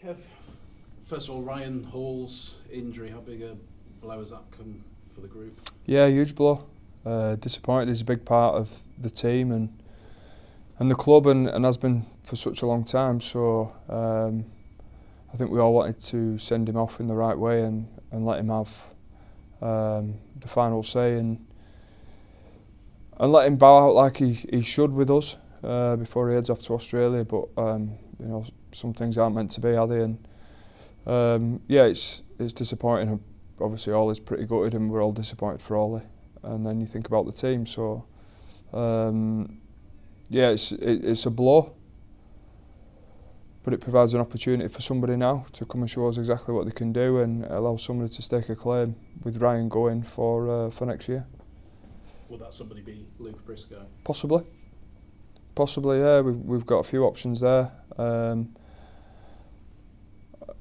Kev, first of all, Ryan Hall's injury, how big a blow has that come for the group? Yeah, huge blow. Disappointed. He's a big part of the team and the club, and has been for such a long time. So I think we all wanted to send him off in the right way and let him have the final say and let him bow out like he should with us before he heads off to Australia. But you know, some things aren't meant to be, are they? And yeah, it's disappointing. Obviously, Ollie's pretty gutted, and we're all disappointed for Ollie. And then you think about the team. So yeah, it's a blow, but it provides an opportunity for somebody now to come and show us exactly what they can do, and allow somebody to stake a claim with Ryan going for next year. Would that somebody be Luke Briscoe? Possibly. Possibly, yeah. We've got a few options there.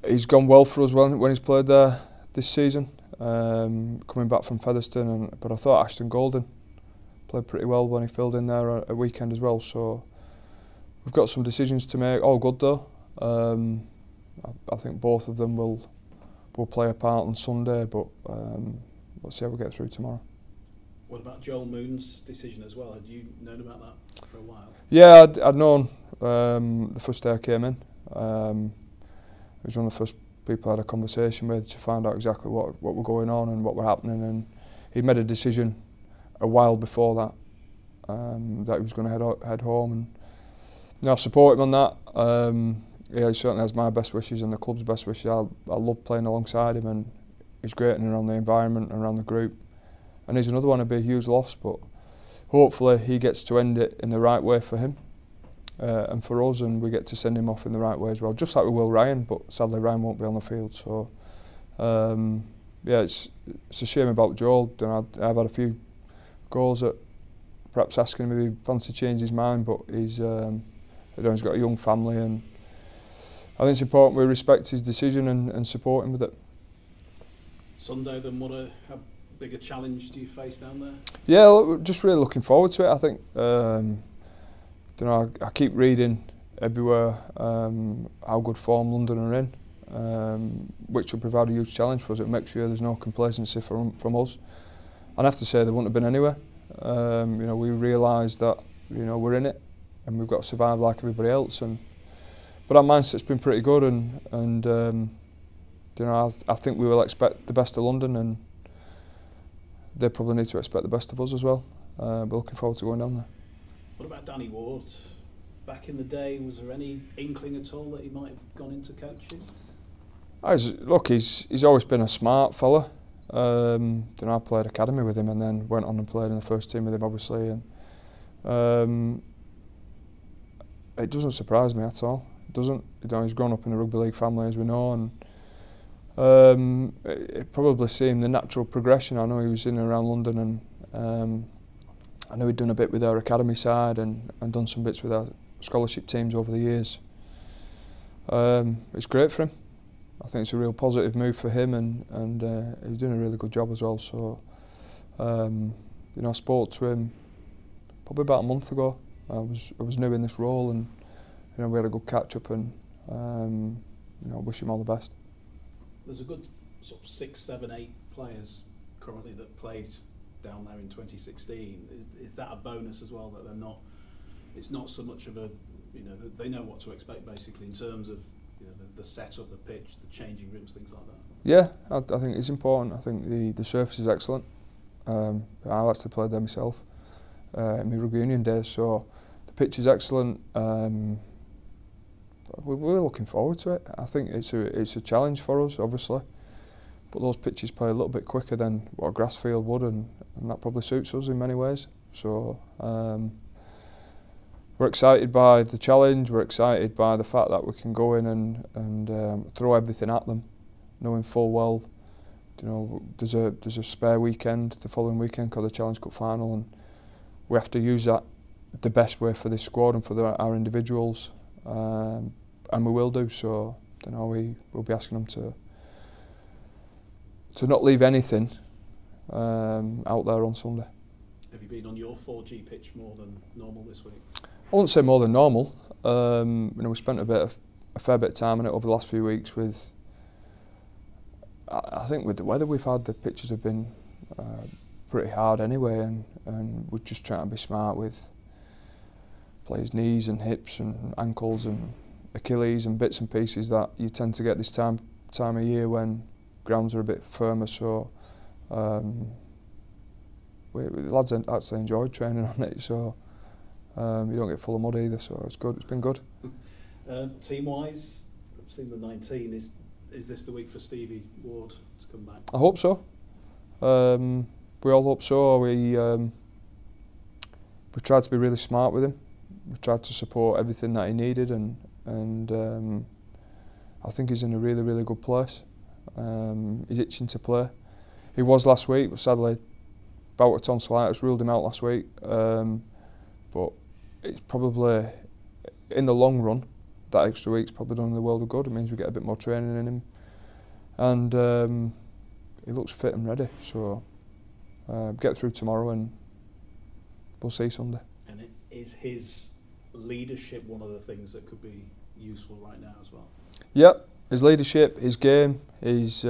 He's gone well for us when he's played there this season, coming back from Featherstone. But I thought Ashton Golden played pretty well when he filled in there a weekend as well. So we've got some decisions to make. All good though. I think both of them will play a part on Sunday, but let's see how we get through tomorrow. What about Joel Moon's decision as well? Had you known about that for a while? Yeah, I'd known the first day I came in. He was one of the first people I had a conversation with to find out exactly what were going on and what were happening, and he'd made a decision a while before that that he was going to head home, and you know, I support him on that. Yeah, he certainly has my best wishes and the club's best wishes. I love playing alongside him, and he's great in and around the environment and around the group. And he's another one who'd be a huge loss, but hopefully he gets to end it in the right way for him and for us, and we get to send him off in the right way as well, just like we will Ryan, but sadly Ryan won't be on the field. So yeah, it's a shame about Joel. You know, I've had a few goals at perhaps asking him if he fancy change his mind, but he's you know, he's got a young family, and I think it's important we respect his decision and support him with it. Sunday, then, how big a challenge do you face down there? Yeah, just really looking forward to it. I think you know, I keep reading everywhere how good form London are in, which will provide a huge challenge for us. It'll make sure there's no complacency from us. And I have to say they wouldn't have been anywhere. You know, we realise that, you know, we're in it and we've got to survive like everybody else. But our mindset's been pretty good, and you know, I think we will expect the best of London, and they probably need to expect the best of us as well. But looking forward to going down there. What about Danny Ward? Back in the day, was there any inkling at all that he might have gone into coaching? Look, he's always been a smart fella. You know, I played academy with him and then went on and played in the first team with him, obviously. And it doesn't surprise me at all. It doesn't. You know, he's grown up in a rugby league family, as we know, and it probably seemed the natural progression. I know he was in and around London, and I know he'd done a bit with our academy side and done some bits with our scholarship teams over the years. It's great for him. I think it's a real positive move for him, and he's doing a really good job as well. So, you know, I spoke to him probably about a month ago. I was new in this role, and you know, we had a good catch up, and you know, wish him all the best. There's a good sort of 6, 7, 8 players currently that played down there in 2016. Is that a bonus as well, that they're not? It's not so much of a, you know, they know what to expect basically in terms of, you know, the setup, the pitch, the changing rooms, things like that. Yeah, I think it's important. I think the surface is excellent. I actually played there myself in my rugby union days, so the pitch is excellent. We're looking forward to it. I think it's a challenge for us, obviously, but those pitches play a little bit quicker than what a grass field would, and that probably suits us in many ways. So we're excited by the challenge. We're excited by the fact that we can go in and throw everything at them, knowing full well, you know, there's a spare weekend the following weekend called the Challenge Cup final, and we have to use that the best way for this squad and for our individuals, and we will do. So, you know, we'll be asking them to not leave anything out there on Sunday. Have you been on your 4G pitch more than normal this week? I wouldn't say more than normal. You know, we spent a fair bit of time on it over the last few weeks. I think with the weather we've had, the pitches have been pretty hard anyway, and we're just trying to be smart with players' knees and hips and ankles and Achilles and bits and pieces that you tend to get this time of year when grounds are a bit firmer. So the lads actually enjoyed training on it, so you don't get full of mud either, so it's good. It's been good. Team-wise, I've seen the 19. Is this the week for Stevie Ward to come back? I hope so. We all hope so. We tried to be really smart with him. We tried to support everything that he needed, and I think he's in a really, really good place. He's itching to play. He was last week, but sadly, bout of tonsillitis ruled him out last week. But it's probably, in the long run, that extra week's probably done him the world of good. It means we get a bit more training in him, and he looks fit and ready. So get through tomorrow, and we'll see Sunday. And is his leadership one of the things that could be useful right now as well? Yep, his leadership, his game, his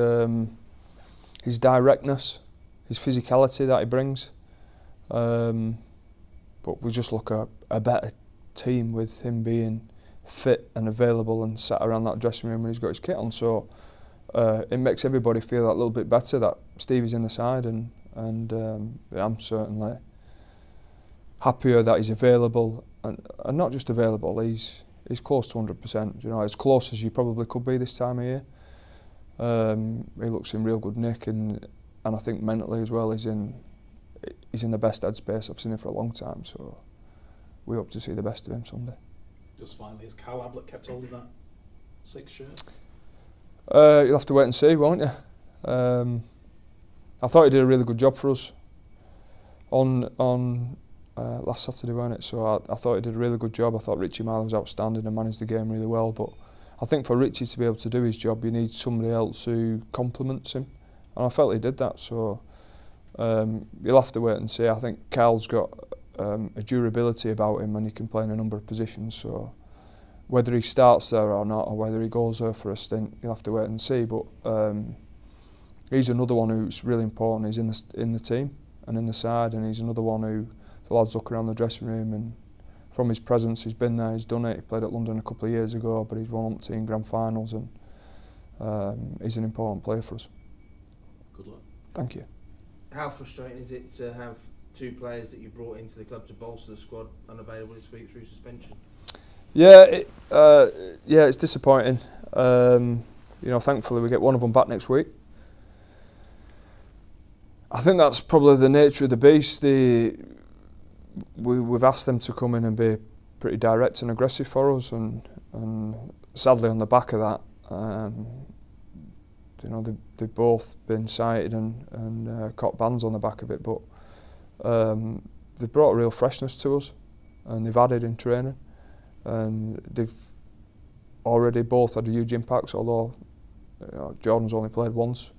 directness, his physicality that he brings. But we just look at a better team with him being fit and available and sat around that dressing room when he's got his kit on. So it makes everybody feel that little bit better that Stevie's in the side, and I'm certainly happier that he's available, and not just available, he's close to 100%, you know, as close as you probably could be this time of year. He looks in real good nick, and I think mentally as well he's in the best headspace I've seen him for a long time, so we hope to see the best of him Sunday. Just finally, has Cal Ablett kept hold of that 6 shirt? You'll have to wait and see, won't you? I thought he did a really good job for us on last Saturday, wasn't it? So I thought he did a really good job. I thought Richie Marler was outstanding and managed the game really well. But I think for Richie to be able to do his job, you need somebody else who complements him. And I felt he did that. So you'll have to wait and see. I think Cal's got a durability about him, and he can play in a number of positions. So whether he starts there or not, or whether he goes there for a stint, you'll have to wait and see. But he's another one who's really important. He's in the team and in the side, and he's another one who the lads look around the dressing room, and from his presence, he's been there, he's done it. He played at London a couple of years ago, but he's won up to grand finals, and he's an important player for us. Good luck. Thank you. How frustrating is it to have 2 players that you brought into the club to bolster the squad unavailable this week through suspension? Yeah, it's disappointing. You know, thankfully we get one of them back next week. I think that's probably the nature of the beast. We've asked them to come in and be pretty direct and aggressive for us, and sadly on the back of that, you know, they've both been cited and caught bans on the back of it, but they've brought a real freshness to us, and they've added in training, and they've already both had a huge impact, although you know, Jordan's only played once,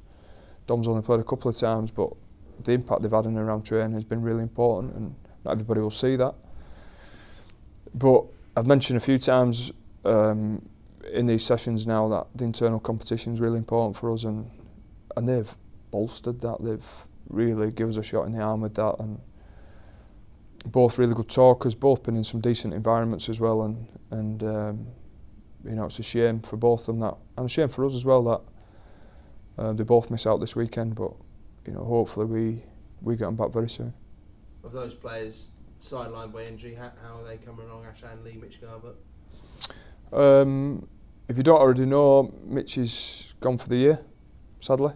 Dom's only played a couple of times, but the impact they've had in and around training has been really important, and not everybody will see that. But I've mentioned a few times in these sessions now that the internal competition is really important for us, and they've bolstered that. They've really given us a shot in the arm with that, and both really good talkers, both been in some decent environments as well, and you know, it's a shame for both of them that, and a shame for us as well that they both miss out this weekend. But you know, hopefully we get them back very soon. Of those players sidelined by injury, how are they coming along? Ashan Lee, Mitch Garbutt? If you don't already know, Mitch is gone for the year, sadly.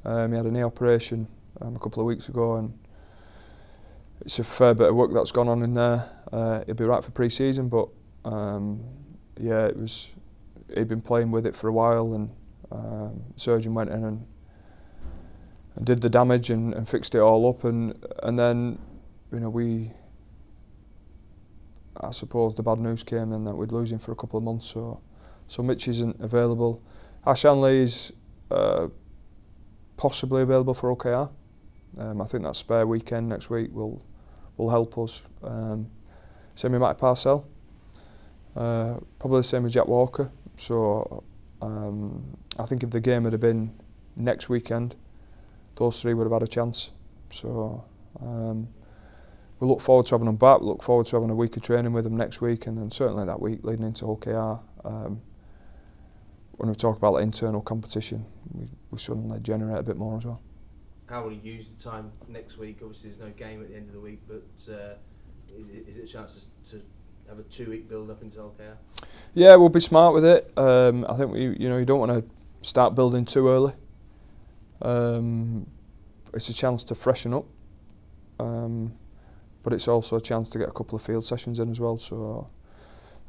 He had a knee operation a couple of weeks ago, and it's a fair bit of work that's gone on in there. He'll be right for pre-season, but yeah, he'd been playing with it for a while, and surgeon went in and did the damage and fixed it all up, and then you know, I suppose the bad news came then that we'd lose him for a couple of months, so Mitch isn't available. Ashan Lee's possibly available for OKR. I think that spare weekend next week will help us. Same with Matty Parcell. Probably the same with Jack Walker. So I think if the game had been next weekend, those three would have had a chance. So we look forward to having them back. We look forward to having a week of training with them next week, and then certainly that week leading into OKR. When we talk about like internal competition, we suddenly generate a bit more as well. How will you use the time next week? Obviously, there's no game at the end of the week, but is it a chance to have a 2-week build up into OKR? Yeah, we'll be smart with it. I think you don't want to start building too early. It's a chance to freshen up, but it's also a chance to get a couple of field sessions in as well. So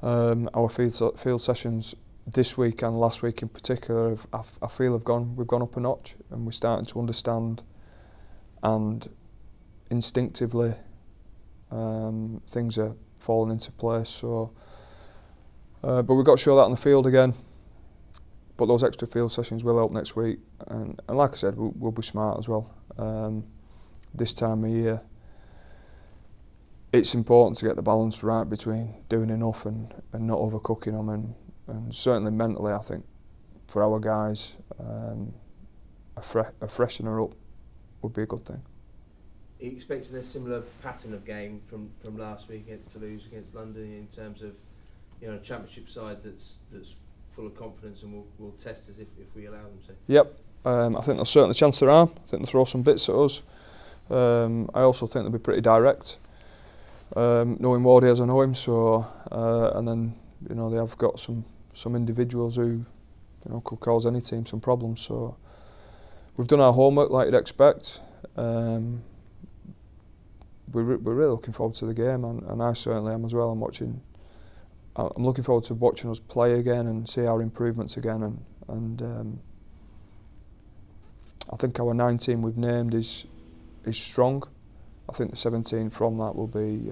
our field sessions this week and last week in particular, I feel we've gone up a notch, and we're starting to understand, and instinctively things are falling into place. So, but we've got to show that on the field again. But those extra field sessions will help next week, and like I said, we'll be smart as well. This time of year, it's important to get the balance right between doing enough and not overcooking them, and certainly mentally, I think for our guys, a freshener up would be a good thing. Are you expecting a similar pattern of game from last week against Toulouse, against London, in terms of a championship side that's full of confidence and will test us if we allow them to? Yep, I think there's certainly a chance there are. I think they'll throw some bits at us. I also think they'll be pretty direct, knowing Wardy as I know him. So, and then they have got some individuals who could cause any team some problems. So we've done our homework like you'd expect. We're really looking forward to the game, and I certainly am as well. I'm looking forward to watching us play again and see our improvements again. And I think our 19 we've named is strong. I think the 17 from that will be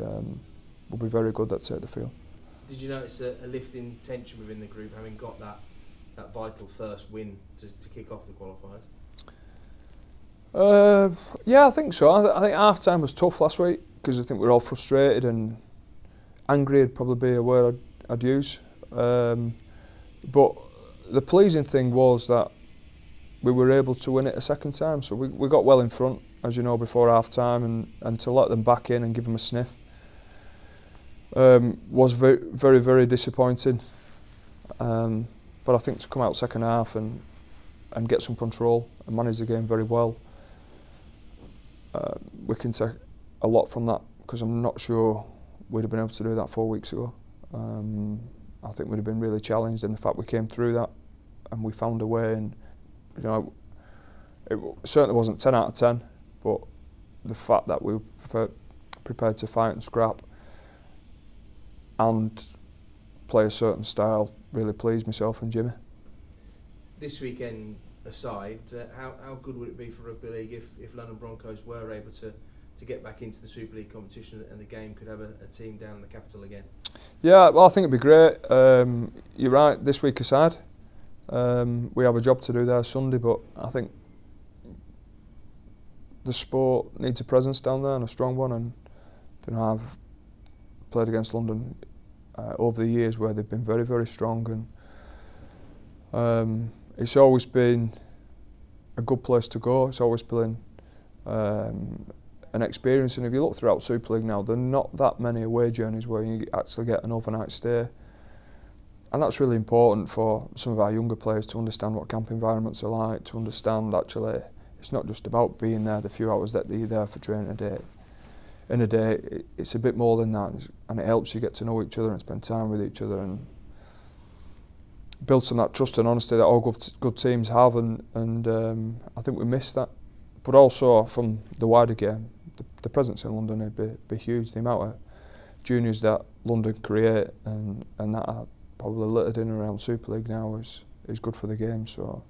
very good. That take the field. Did you notice a lift in tension within the group, having got that vital first win to kick off the qualifiers? Yeah, I think so. I think half time was tough last week because I think we were all frustrated, and angry would probably be a word I'd use. But the pleasing thing was that we were able to win it a second time. So we got well in front, as you know, before half time, and to let them back in and give them a sniff was very, very, very disappointing. But I think to come out second half and get some control and manage the game very well, we can take a lot from that, because I'm not sure we'd have been able to do that 4 weeks ago. I think we'd have been really challenged, and the fact we came through that and we found a way, and it certainly wasn't 10 out of 10, but the fact that we were prepared to fight and scrap and play a certain style really pleased myself and Jimmy. This weekend aside, how good would it be for rugby league if London Broncos were able to get back into the Super League competition, and the game could have a team down in the capital again? Yeah, well, I think it'd be great. You're right, this week aside, we have a job to do there Sunday, but I think the sport needs a presence down there, and a strong one. And I've played against London over the years where they've been very, very strong, and it's always been a good place to go. It's always been an experience, and if you look throughout Super League now, there are not that many away journeys where you actually get an overnight stay, and that's really important for some of our younger players to understand what camp environments are like, to understand actually it's not just about being there the few hours that you're there for training in a day. It's a bit more than that, and it helps you get to know each other and spend time with each other and build some of that trust and honesty that all good teams have, and I think we missed that. But also from the wider game, the presence in London would be huge. The amount of juniors that London create and that are probably littered in around Super League now is good for the game. So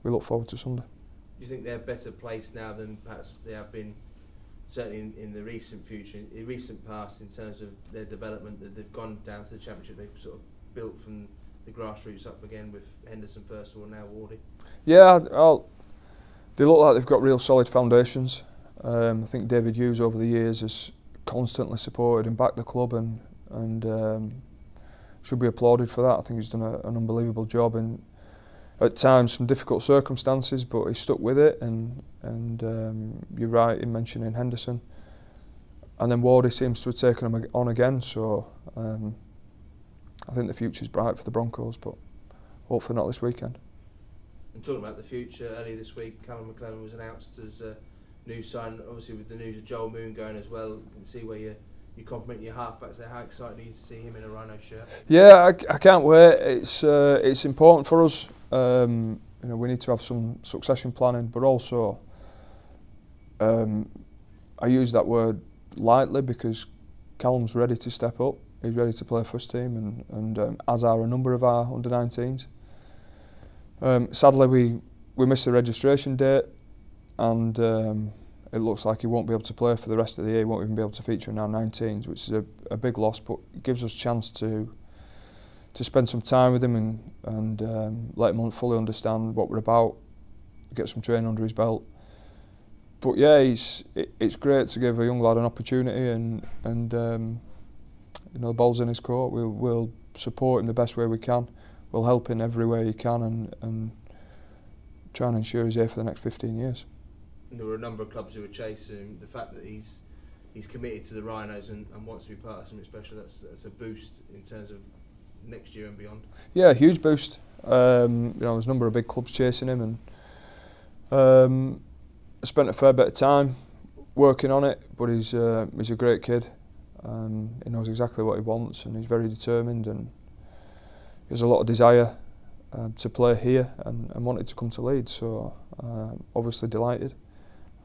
we look forward to Sunday. Do you think they're better placed now than perhaps they have been, certainly in the recent future, in recent past, in terms of their development, that they've gone down to the Championship, they've sort of built from the grassroots up again with Henderson first of all, now Wardy? Yeah, they look like they've got real solid foundations. I think David Hughes over the years has constantly supported and backed the club, and should be applauded for that. I think he's done an unbelievable job in, at times, some difficult circumstances, but he stuck with it. And you're right in mentioning Henderson. And then Wardy seems to have taken him on again, so I think the future's bright for the Broncos, but hopefully not this weekend. And talking about the future, earlier this week, Callum McLellan was announced as a new sign. Obviously, with the news of Joel Moon going as well, you can see where you compliment your halfbacks there. How excited are you to see him in a Rhino shirt? Yeah, I can't wait. It's important for us. You know, we need to have some succession planning, but also I use that word lightly because Callum's ready to step up. He's ready to play first team, and as are a number of our under-19s. Sadly, we missed the registration date, and it looks like he won't be able to play for the rest of the year. He won't even be able to feature in our 19s, which is a big loss, but it gives us a chance to spend some time with him and let him fully understand what we're about, get some training under his belt. But yeah, it's great to give a young lad an opportunity, and you know, the ball's in his court. We'll support him the best way we can. We'll help him every way he can, and try and ensure he's here for the next 15 years. And there were a number of clubs who were chasing him. The fact that he's committed to the Rhinos and wants to be part of something special, that's a boost in terms of next year and beyond. Yeah, a huge boost. You know, there's a number of big clubs chasing him, and I spent a fair bit of time working on it. But he's a great kid. He knows exactly what he wants, and he's very determined, and he has a lot of desire to play here and wanted to come to Leeds. So obviously delighted.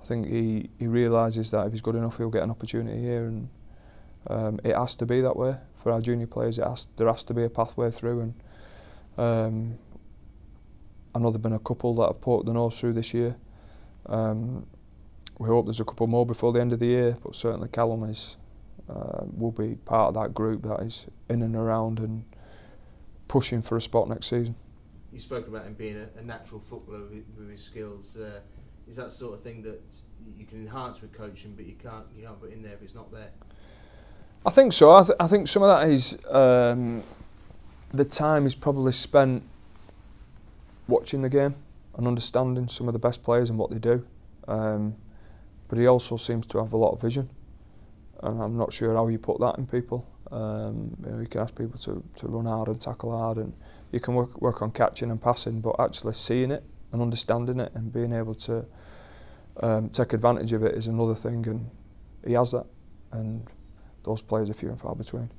I think he realises that if he's good enough, he'll get an opportunity here, and it has to be that way for our junior players. There has to be a pathway through, and I know there've been a couple that have poked the nose through this year. We hope there's a couple more before the end of the year, but certainly Callum will be part of that group that is in and around and pushing for a spot next season. You spoke about him being a natural footballer with his skills. Is that the sort of thing that you can enhance with coaching, but you can't put in there if it's not there? I think so. I think some of that is the time he's probably spent watching the game and understanding some of the best players and what they do. But he also seems to have a lot of vision, and I'm not sure how you put that in people. You know, you can ask people to run hard and tackle hard, and you can work on catching and passing, but actually seeing it and understanding it and being able to take advantage of it is another thing, and he has that, and those players are few and far between.